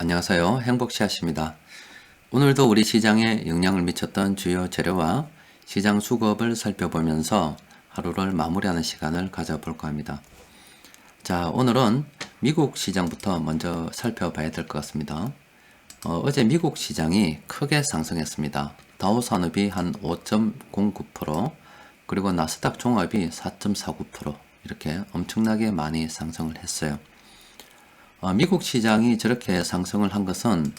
안녕하세요. 행복씨앗입니다. 오늘도 우리 시장에 영향을 미쳤던 주요 재료와 시장 수급을 살펴보면서 하루를 마무리하는 시간을 가져볼까 합니다. 자, 오늘은 미국 시장부터 먼저 살펴봐야 될 것 같습니다. 어제 미국 시장이 크게 상승했습니다. 다우 산업이 한 5.09%, 그리고 나스닥 종합이 4.49% 이렇게 엄청나게 많이 상승을 했어요. 미국 시장이 저렇게 상승을 한 것은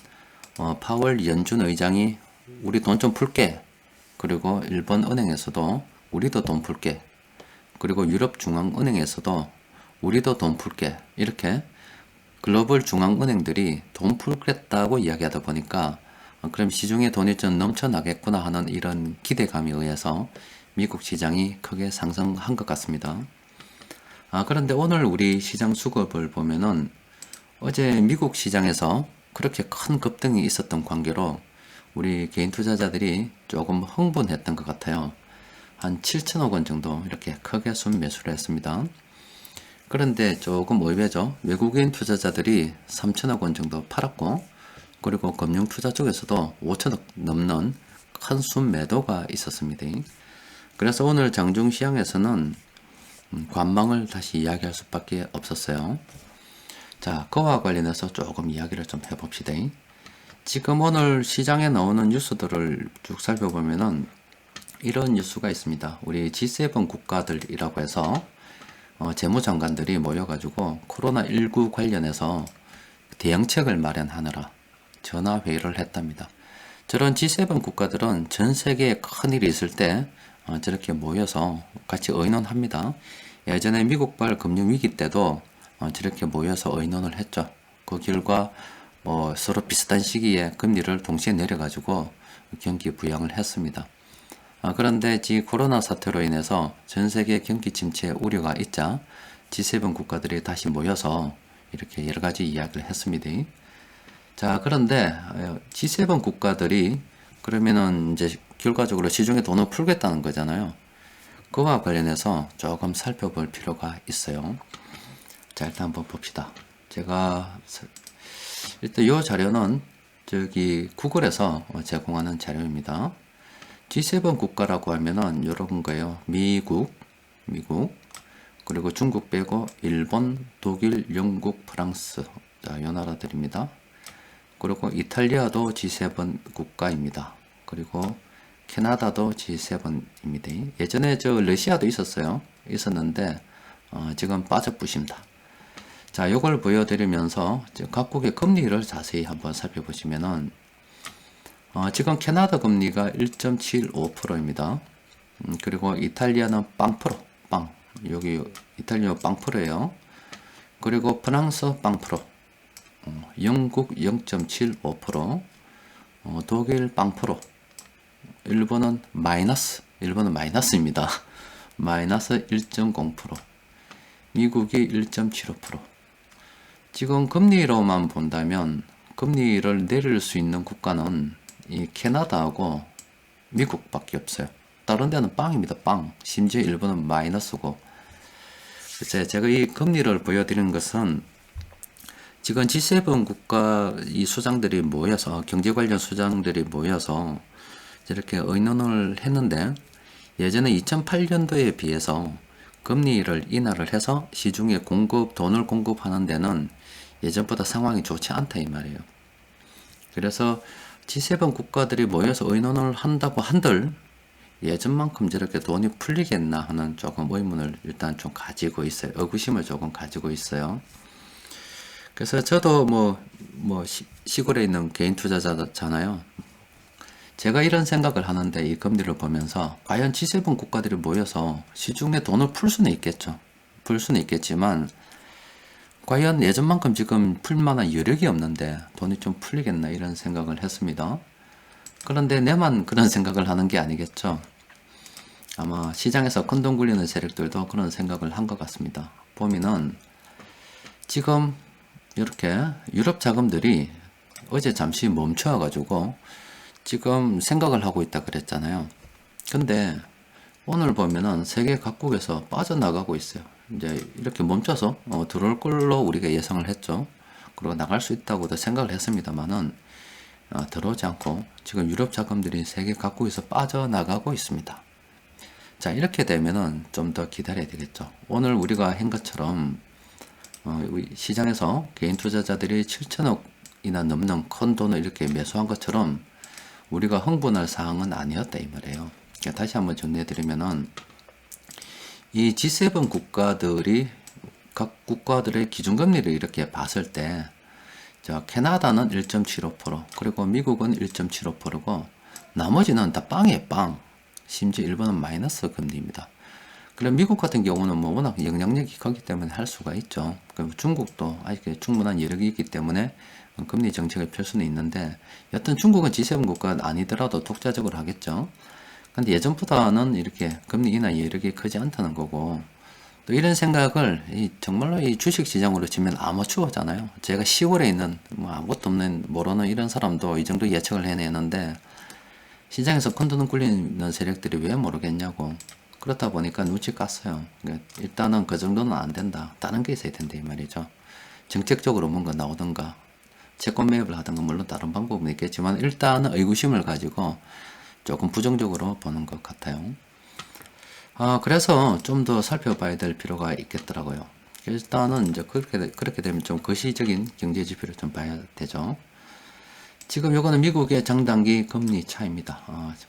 파월 연준 의장이 우리 돈 좀 풀게, 그리고 일본 은행에서도 우리도 돈 풀게, 그리고 유럽 중앙은행에서도 우리도 돈 풀게, 이렇게 글로벌 중앙은행들이 돈 풀겠다고 이야기하다 보니까 그럼 시중에 돈이 좀 넘쳐나겠구나 하는 이런 기대감에 의해서 미국 시장이 크게 상승한 것 같습니다. 그런데 오늘 우리 시장 수급을 보면은 어제 미국 시장에서 그렇게 큰 급등이 있었던 관계로 우리 개인 투자자들이 조금 흥분했던 것 같아요. 한 7천억 원 정도 이렇게 크게 순매수를 했습니다. 그런데 조금 의외죠. 외국인 투자자들이 3천억 원 정도 팔았고, 그리고 금융 투자 쪽에서도 5천억 넘는 큰 순매도가 있었습니다. 그래서 오늘 장중 시장에서는 관망을 다시 이야기할 수밖에 없었어요. 자, 그와 관련해서 조금 이야기를 좀 해봅시다. 지금 오늘 시장에 나오는 뉴스들을 쭉 살펴보면은 이런 뉴스가 있습니다. 우리 G7 국가들이라고 해서 재무장관들이 모여가지고 코로나19 관련해서 대응책을 마련하느라 전화회의를 했답니다. 저런 G7 국가들은 전 세계에 큰일이 있을 때 저렇게 모여서 같이 의논합니다. 예전에 미국발 금융위기 때도 저렇게 모여서 의논을 했죠. 그 결과 서로 비슷한 시기에 금리를 동시에 내려가지고 경기 부양을 했습니다. 그런데 이 코로나 사태로 인해서 전 세계 경기 침체 우려가 있자 G7 국가들이 다시 모여서 이렇게 여러 가지 이야기를 했습니다. 자, 그런데 G7 국가들이 그러면은 이제 결과적으로 시중에 돈을 풀겠다는 거잖아요. 그와 관련해서 조금 살펴볼 필요가 있어요. 자, 일단 한번 봅시다. 제가 일단 이 자료는 저기 구글에서 제공하는 자료입니다. G7 국가라고 하면은 여러분 거예요. 미국, 그리고 중국 빼고 일본, 독일, 영국, 프랑스, 자, 이 나라들입니다. 그리고 이탈리아도 G7 국가입니다. 그리고 캐나다도 G7입니다. 예전에 저 러시아도 있었는데 지금 빠져부십니다. 자, 요걸 보여드리면서 각국의 금리를 자세히 한번 살펴보시면은 지금 캐나다 금리가 1.75%입니다. 그리고 이탈리아는 빵프로, 여기 이탈리아 빵프로예요. 그리고 프랑스 빵프로, 영국 0.75%, 독일 빵프로, 일본은 마이너스입니다. 마이너스 1.0%, 미국이 1.75%. 지금 금리로만 본다면 금리를 내릴 수 있는 국가는 이 캐나다하고 미국밖에 없어요. 다른 데는 빵입니다. 빵. 심지어 일본은 마이너스고. 그래서 제가 이 금리를 보여드리는 것은 지금 G7 국가 이 수장들이 모여서, 경제 관련 수장들이 모여서 이렇게 의논을 했는데, 예전에 2008년도에 비해서 금리를 인하를 해서 시중에 돈을 공급하는 데는 예전보다 상황이 좋지 않다 이 말이에요. 그래서 G7 국가들이 모여서 의논을 한다고 한들 예전만큼 저렇게 돈이 풀리겠나 하는 조금 의문을 일단 좀 가지고 있어요. 의구심을 조금 가지고 있어요. 그래서 저도 시골에 있는 개인 투자자잖아요. 제가 이런 생각을 하는데, 이 금리를 보면서 과연 G7 국가들이 모여서 시중에 돈을 풀 수는 있겠죠. 풀 수는 있겠지만 과연 예전만큼 지금 풀만한 여력이 없는데 돈이 좀 풀리겠나 이런 생각을 했습니다. 그런데 내만 그런 생각을 하는 게 아니겠죠. 아마 시장에서 큰 돈 굴리는 세력들도 그런 생각을 한 것 같습니다. 보면은 지금 이렇게 유럽 자금들이 어제 잠시 멈춰가지고 지금 생각을 하고 있다 그랬잖아요. 근데 오늘 보면은 세계 각국에서 빠져나가고 있어요. 이제 이렇게 멈춰서 들어올 걸로 우리가 예상을 했죠. 그리고 나갈 수 있다고도 생각을 했습니다만은 들어오지 않고 지금 유럽 자금들이 세계 각국에서 빠져나가고 있습니다. 자, 이렇게 되면은 좀 더 기다려야 되겠죠. 오늘 우리가 한 것처럼 시장에서 개인 투자자들이 7천억이나 넘는 큰 돈을 이렇게 매수한 것처럼 우리가 흥분할 사항은 아니었다 이 말이에요. 그러니까 다시 한번 정리해드리면은 이 G7 국가들이 각 국가들의 기준금리를 이렇게 봤을 때 캐나다는 1.75% 그리고 미국은 1.75%고 나머지는 다 빵이에요. 빵. 심지어 일본은 마이너스 금리입니다. 그럼 미국 같은 경우는 뭐 워낙 영향력이 크기 때문에 할 수가 있죠. 그럼 중국도 아직 충분한 여력이 있기 때문에 금리 정책을 펼 수는 있는데 여튼 중국은 G7 국가가 아니더라도 독자적으로 하겠죠. 근데 예전보다는 이렇게 금리 인하 여력이 크지 않다는 거고 또 이런 생각을 정말로 이 주식시장으로 치면 아마추어잖아요. 제가 10월에 있는 뭐 아무것도 없는 모르는 이런 사람도 이 정도 예측을 해내는데 시장에서 큰돈은 굴리는 세력들이 왜 모르겠냐고. 그렇다 보니까 눈치 깠어요. 그러니까 일단은 그 정도는 안 된다. 다른 게 있어야 된다 이 말이죠. 정책적으로 뭔가 나오든가 채권 매입을 하든가 물론 다른 방법은 있겠지만 일단은 의구심을 가지고 조금 부정적으로 보는 것 같아요. 그래서 좀 더 살펴봐야 될 필요가 있겠더라고요. 일단은 이제 그렇게 되면 좀 거시적인 경제 지표를 좀 봐야 되죠. 지금 요거는 미국의 장단기 금리 차입니다.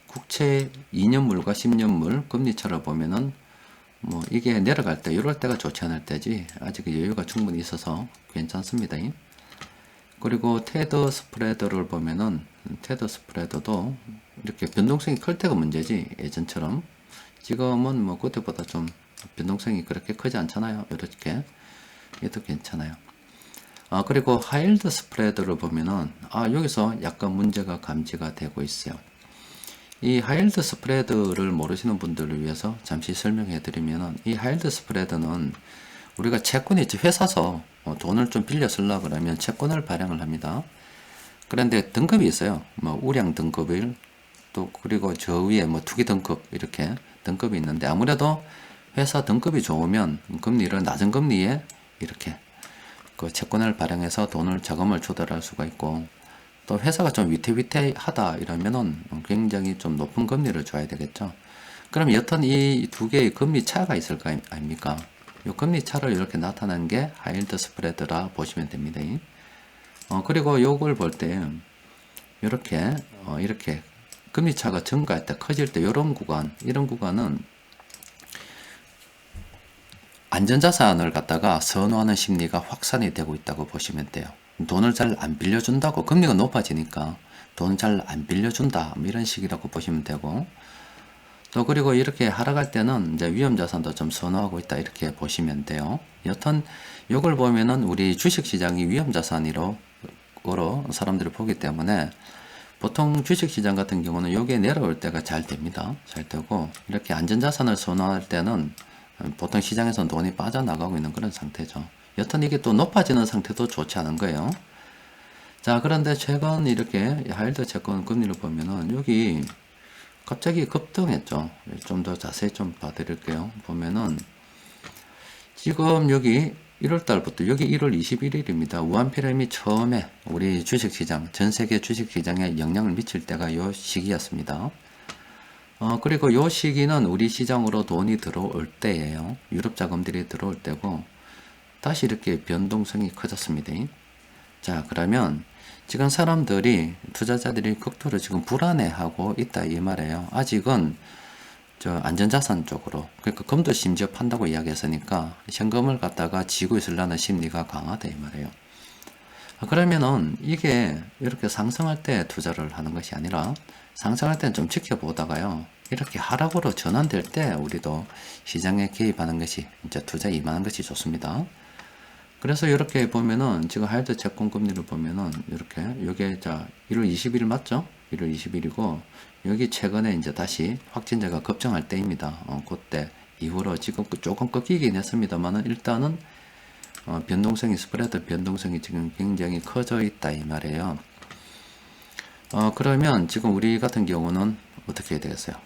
국채 2년물과 10년물 금리 차를 보면은 뭐 이게 내려갈 때 이럴 때가 좋지 않을 때지 아직 여유가 충분히 있어서 괜찮습니다. 그리고 테더 스프레드를 보면은 테더 스프레드도 이렇게 변동성이 클 때가 문제지 예전처럼 지금은 뭐 그때보다 좀 변동성이 그렇게 크지 않잖아요. 이렇게 얘도 괜찮아요. 그리고 하이힐드 스프레드를 보면은 여기서 약간 문제가 감지가 되고 있어요. 이 하이힐드 스프레드를 모르시는 분들을 위해서 잠시 설명해 드리면은 이 하이힐드 스프레드는 우리가 채권이 있지 회사서 돈을 좀 빌려 쓰려고 그러면 채권을 발행을 합니다. 그런데 등급이 있어요. 뭐 우량 등급일 또 그리고 저 위에 뭐 투기 등급 이렇게 등급이 있는데 아무래도 회사 등급이 좋으면 금리를 낮은 금리에 이렇게 그 채권을 발행해서 돈을 자금을 조달할 수가 있고 또 회사가 좀 위태위태하다 이러면은 굉장히 좀 높은 금리를 줘야 되겠죠. 그럼 여튼 이 두 개의 금리 차가 있을 거 아닙니까? 이 금리 차를 이렇게 나타낸 게 하이힐드 스프레드라 보시면 됩니다. 그리고 요걸 볼 때 이렇게 금리 차가 증가할 때 커질 때 이런 구간은 안전자산을 갖다가 선호하는 심리가 확산이 되고 있다고 보시면 돼요. 돈을 잘 안 빌려준다고 금리가 높아지니까 돈 잘 안 빌려준다 뭐 이런 식이라고 보시면 되고 또 그리고 이렇게 하락할 때는 이제 위험자산도 좀 선호하고 있다 이렇게 보시면 돼요. 여튼 이걸 보면은 우리 주식시장이 위험자산으로 사람들이 보기 때문에 보통 주식시장 같은 경우는 요게 내려올 때가 잘 됩니다. 잘 되고 이렇게 안전자산을 선호할 때는 보통 시장에서는 돈이 빠져나가고 있는 그런 상태죠. 여튼 이게 또 높아지는 상태도 좋지 않은 거예요. 자, 그런데 최근 이렇게 하이힐드 채권 금리를 보면은 여기 갑자기 급등했죠. 좀 더 자세히 좀 봐드릴게요. 보면은 지금 여기 1월달부터 여기 1월 21일입니다. 우한폐렴이 처음에 우리 주식시장, 전 세계 주식시장에 영향을 미칠 때가 요 시기였습니다. 그리고 요 시기는 우리 시장으로 돈이 들어올 때예요. 유럽 자금들이 들어올 때고 다시 이렇게 변동성이 커졌습니다. 자, 그러면 지금 투자자들이 극도로 지금 불안해하고 있다 이 말이에요. 아직은 안전자산 쪽으로, 그러니까 금도 심지어 판다고 이야기했으니까 현금을 갖다가 쥐고 있으려는 심리가 강하다 이 말이에요. 그러면은 이게 이렇게 상승할 때 투자를 하는 것이 아니라 상승할 때는 좀 지켜보다가요. 이렇게 하락으로 전환될 때 우리도 시장에 개입하는 것이 이제 투자에 임하는 것이 좋습니다. 그래서 이렇게 보면은 지금 하이힐드 채권 금리를 보면은 이렇게 요게 1월 20일 맞죠? 1월 20일이고 여기 최근에 이제 다시 확진자가 급증할 때입니다. 그때 이후로 지금 조금 꺾이긴 했습니다만은 일단은 스프레드 변동성이 지금 굉장히 커져 있다 이 말이에요. 그러면 지금 우리 같은 경우는 어떻게 해야 되겠어요?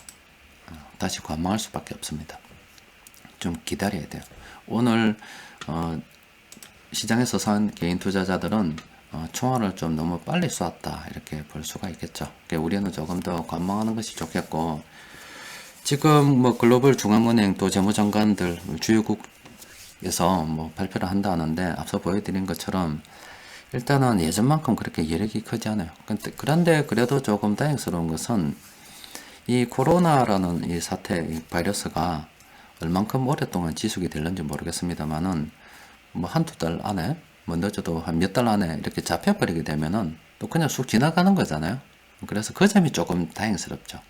다시 관망할 수밖에 없습니다. 좀 기다려야 돼요. 오늘 시장에서 산 개인 투자자들은 총알을 좀 너무 빨리 쏘았다 이렇게 볼 수가 있겠죠. 그러니까 우리는 조금 더 관망하는 것이 좋겠고, 지금 뭐 글로벌 중앙은행 또 재무장관들 주요국에서 뭐 발표를 한다는데, 앞서 보여드린 것처럼 일단은 예전만큼 그렇게 여력이 크지 않아요. 그런데 그래도 조금 다행스러운 것은 이 코로나라는 이 사태, 이 바이러스가 얼만큼 오랫동안 지속이 될는지 모르겠습니다만은 뭐 한두 달 안에, 뭐 늦어도 한 몇 달 안에 이렇게 잡혀버리게 되면은 또 그냥 쑥 지나가는 거잖아요. 그래서 그 점이 조금 다행스럽죠.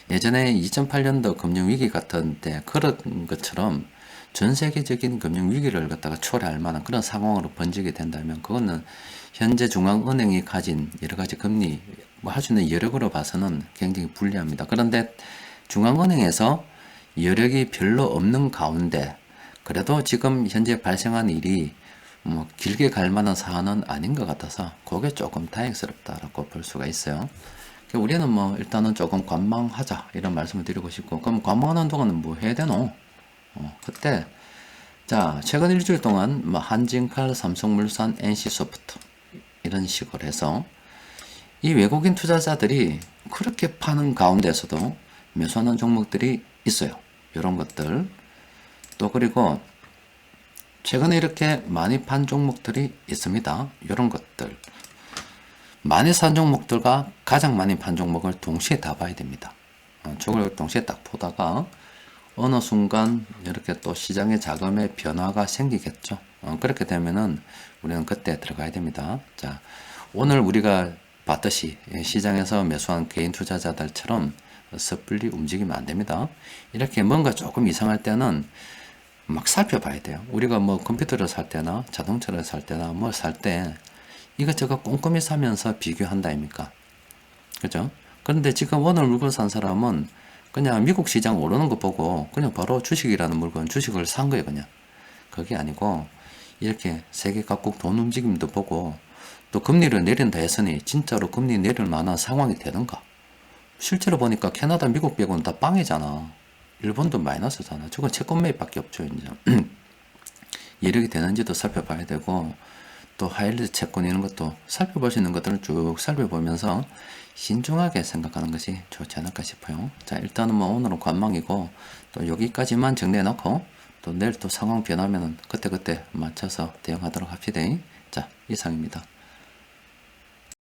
예전에 2008년도 금융위기 같은 때 그런 것처럼 전 세계적인 금융위기를 갖다가 초래할 만한 그런 상황으로 번지게 된다면, 그거는 현재 중앙은행이 가진 여러 가지 금리, 뭐 할 수 있는 여력으로 봐서는 굉장히 불리합니다. 그런데 중앙은행에서 여력이 별로 없는 가운데 그래도 지금 현재 발생한 일이 뭐 길게 갈 만한 사안은 아닌 것 같아서 그게 조금 다행스럽다라고 볼 수가 있어요. 우리는 뭐 일단은 조금 관망하자 이런 말씀을 드리고 싶고, 그럼 관망하는 동안은 뭐 해야 되노? 그때 자, 최근 일주일 동안 뭐 한진칼, 삼성물산, NC소프트 이런 식으로 해서 이 외국인 투자자들이 그렇게 파는 가운데서도 매수하는 종목들이 있어요. 이런 것들. 또 그리고 최근에 이렇게 많이 판 종목들이 있습니다. 이런 것들. 많이 산 종목들과 가장 많이 판 종목을 동시에 다 봐야 됩니다. 저걸 동시에 딱 보다가 어느 순간 이렇게 또 시장의 자금의 변화가 생기겠죠. 그렇게 되면은 우리는 그때 들어가야 됩니다. 자, 오늘 우리가 봤듯이 시장에서 매수한 개인 투자자들처럼 섣불리 움직이면 안 됩니다. 이렇게 뭔가 조금 이상할 때는 막 살펴봐야 돼요. 우리가 뭐 컴퓨터를 살 때나 자동차를 살 때나 뭘 살 때 이것저것 꼼꼼히 사면서 비교한다 아닙니까? 그죠? 그런데 지금 오늘 물건 산 사람은 그냥 미국 시장 오르는 거 보고 그냥 바로 주식이라는 물건, 주식을 산 거예요, 그냥. 그게 아니고 이렇게 세계 각국 돈 움직임도 보고, 또 금리를 내린다 했으니 진짜로 금리 내릴 만한 상황이 되는가? 실제로 보니까 캐나다, 미국 빼고는 다 빵이잖아. 일본도 마이너스잖아. 저건 채권 매입밖에 없죠, 이제. 이력이 되는지도 살펴봐야 되고, 또 하이리스 채권 이런 것도 살펴볼 수 있는 것들을 쭉 살펴보면서 신중하게 생각하는 것이 좋지 않을까 싶어요. 자, 일단은 뭐 오늘은 관망이고, 또 여기까지만 정리해 놓고 또 내일 또 상황 변하면은 그때그때 맞춰서 대응하도록 합시다. 자, 이상입니다.